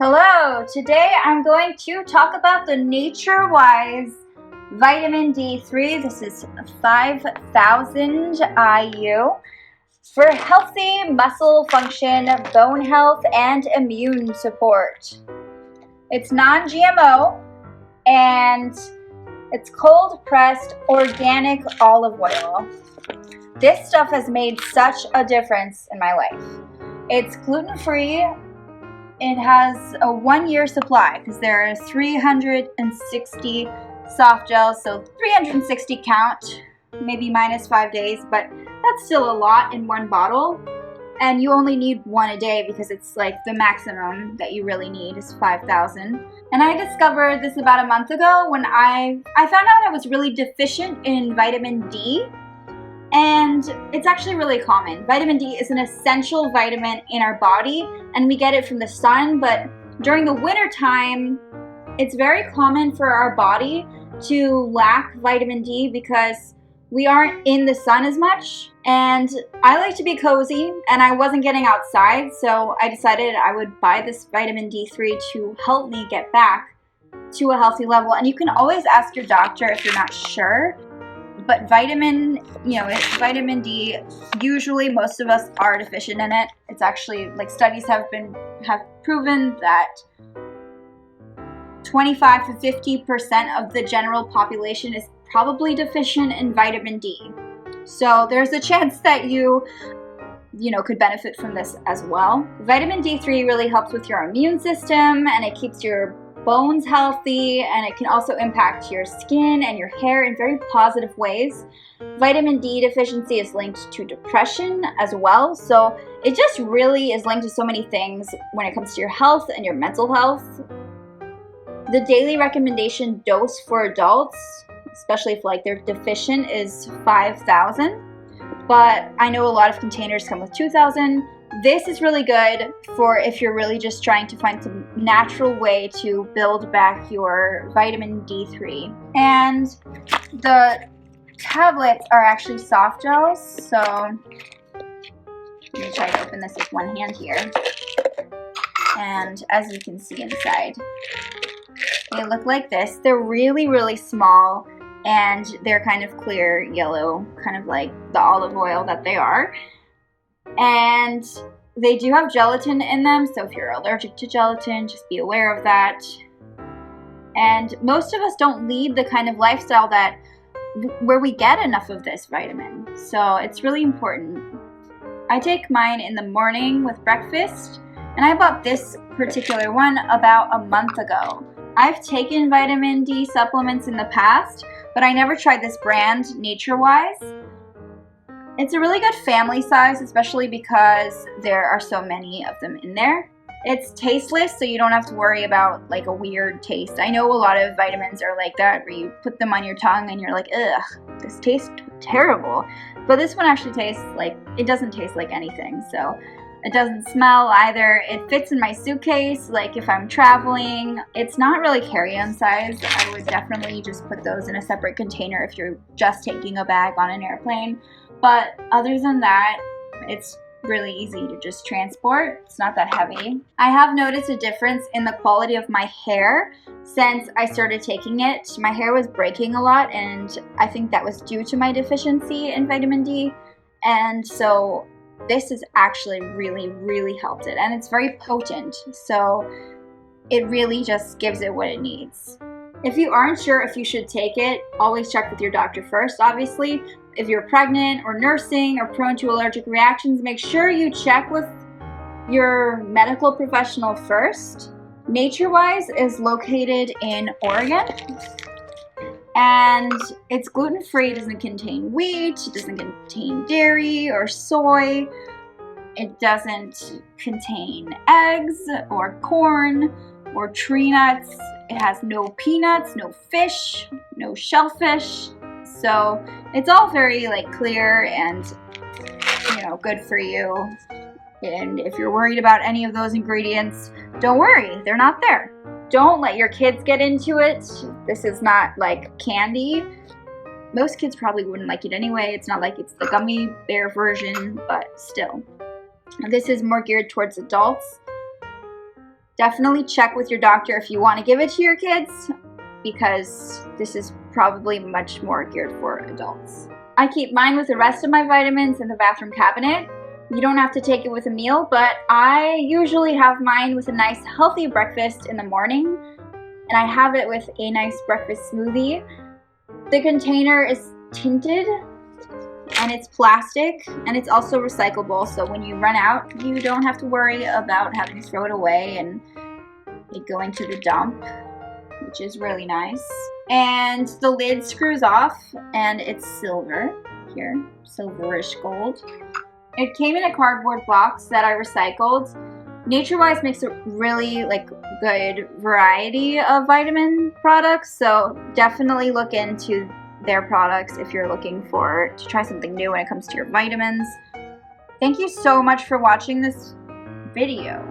Hello, today I'm going to talk about the NatureWise Vitamin D3. This is 5,000 IU for healthy muscle function, bone health, and immune support. It's non-GMO and it's cold-pressed organic olive oil. This stuff has made such a difference in my life. It's gluten-free. It has a 1-year supply because there are 360 soft gels, so 360 count, maybe minus 5 days, but that's still a lot in one bottle. And you only need one a day because it's like the maximum that you really need is 5,000. And I discovered this about a month ago when I found out I was really deficient in vitamin D. And it's actually really common. Vitamin D is an essential vitamin in our body, and we get it from the sun, but during the winter time, it's very common for our body to lack vitamin D because we aren't in the sun as much. And I like to be cozy, and I wasn't getting outside, so I decided I would buy this vitamin D3 to help me get back to a healthy level. And you can always ask your doctor if you're not sure. But vitamin D, usually most of us are deficient in it. It's actually, like, studies have proven that 25 to 50% of the general population is probably deficient in vitamin D. So there's a chance that you could benefit from this as well. Vitamin D3 really helps with your immune system, and it keeps your bones healthy, and it can also impact your skin and your hair in very positive ways. Vitamin D deficiency is linked to depression as well, so it just really is linked to so many things when it comes to your health and your mental health. The daily recommendation dose for adults, especially if they're deficient, is 5,000, but I know a lot of containers come with 2,000. This is really good for if you're really just trying to find some natural way to build back your vitamin D3. And the tablets are actually soft gels, so let me try to open this with one hand here. And as you can see inside, they look like this. They're really, really small, and they're kind of clear yellow, kind of like the olive oil that they are. And they do have gelatin in them, so if you're allergic to gelatin, just be aware of that. And most of us don't lead the kind of lifestyle where we get enough of this vitamin, so it's really important. I take mine in the morning with breakfast, and I bought this particular one about a month ago. I've taken vitamin D supplements in the past, but I never tried this brand, NatureWise. It's a really good family size, especially because there are so many of them in there. It's tasteless, so you don't have to worry about a weird taste. I know a lot of vitamins are like that, where you put them on your tongue and you're like, ugh, this tastes terrible. But this one actually tastes it doesn't taste like anything, so it doesn't smell either. It fits in my suitcase, if I'm traveling. It's not really carry-on size. I would definitely just put those in a separate container if you're just taking a bag on an airplane. But other than that, it's really easy to just transport. It's not that heavy. I have noticed a difference in the quality of my hair since I started taking it. My hair was breaking a lot, and I think that was due to my deficiency in vitamin D. And so this has actually really, really helped it. And it's very potent, so it really just gives it what it needs. If you aren't sure if you should take it, always check with your doctor first, obviously. If you're pregnant or nursing or prone to allergic reactions, make sure you check with your medical professional first. NatureWise is located in Oregon, and it's gluten-free. It doesn't contain wheat, it doesn't contain dairy or soy, it doesn't contain eggs or corn or tree nuts. It has no peanuts, no fish, no shellfish. So it's all very clear and good for you. And if you're worried about any of those ingredients, don't worry, they're not there. Don't let your kids get into it. This is not like candy. Most kids probably wouldn't like it anyway. It's not like it's the gummy bear version, but still. This is more geared towards adults. Definitely check with your doctor if you want to give it to your kids, because this is probably much more geared for adults. I keep mine with the rest of my vitamins in the bathroom cabinet. You don't have to take it with a meal, but I usually have mine with a nice healthy breakfast in the morning, and I have it with a nice breakfast smoothie. The container is tinted, and it's plastic, and it's also recyclable, so when you run out, you don't have to worry about having to throw it away and it going to the dump, which is really nice. And the lid screws off, and it's silver here, silverish gold. It came in a cardboard box that I recycled. NatureWise makes a really good variety of vitamin products, so definitely look into their products if you're looking to try something new when it comes to your vitamins. Thank you so much for watching this video.